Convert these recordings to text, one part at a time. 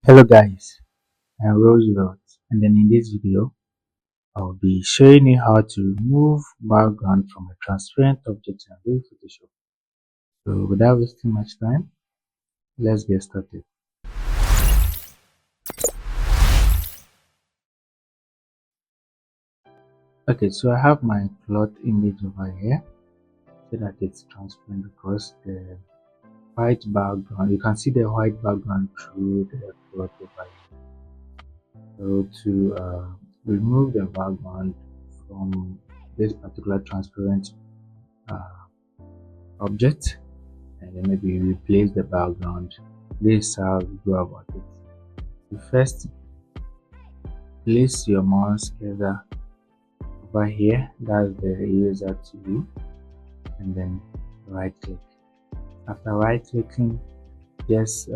Hello guys, I'm Roosevelt, and then in this video I'll be showing you how to remove background from a transparent object in Adobe Photoshop. So without wasting much time, let's get started. Okay, so I have my plot image over here so that it's transparent because the white background, you can see the white background through the plot over here. So to remove the background from this particular transparent object, and then maybe replace the background, this is how we go about it. You first place your mouse cursor over here, that's the eraser tool, and then right click. After right clicking, just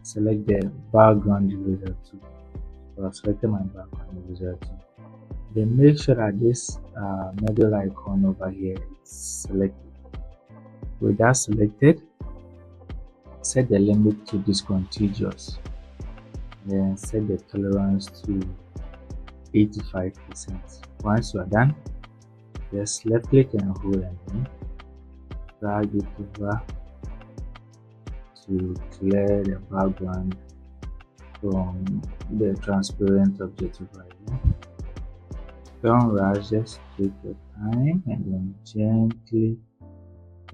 select the background eraser tool. So I've selected my background eraser tool. Then make sure that this middle icon over here is selected. With that selected, set the limit to discontinuous, then set the tolerance to 85%. Once you are done, just left click and hold and then drag it over to clear the background from the transparent object over here. Don't rush, just take your time and then gently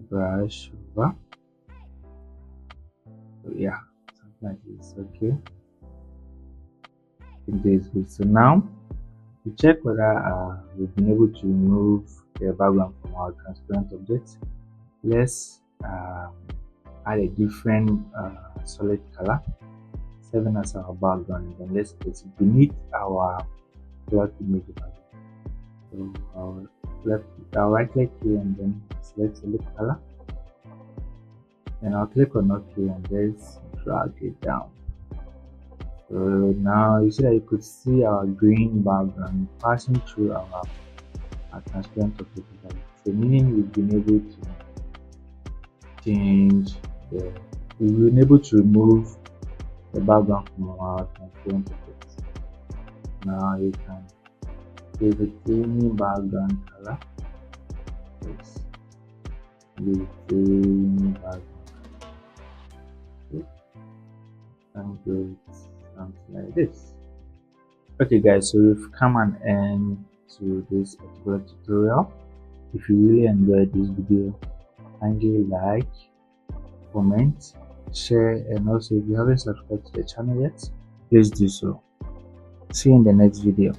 brush over. So yeah, something like this. Okay, I think this is good. So now to check whether we've been able to remove the background from our transparent object, let's add a different solid color serving as our background, and then let's place it beneath our plot image. So I'll right click here and then select solid color, and I'll click on OK and let's drag it down. So now you see that you could see our green background passing through our transparent object. So meaning we've been able to remove the background from our transparent object. Now you can give it any background color. Yes. Give it any background color. And do something like this. Okay guys, so we've come an end to this particular tutorial. If you really enjoyed this video, kindly like, comment, share, and also if you haven't subscribed to the channel yet, please do so. See you in the next video.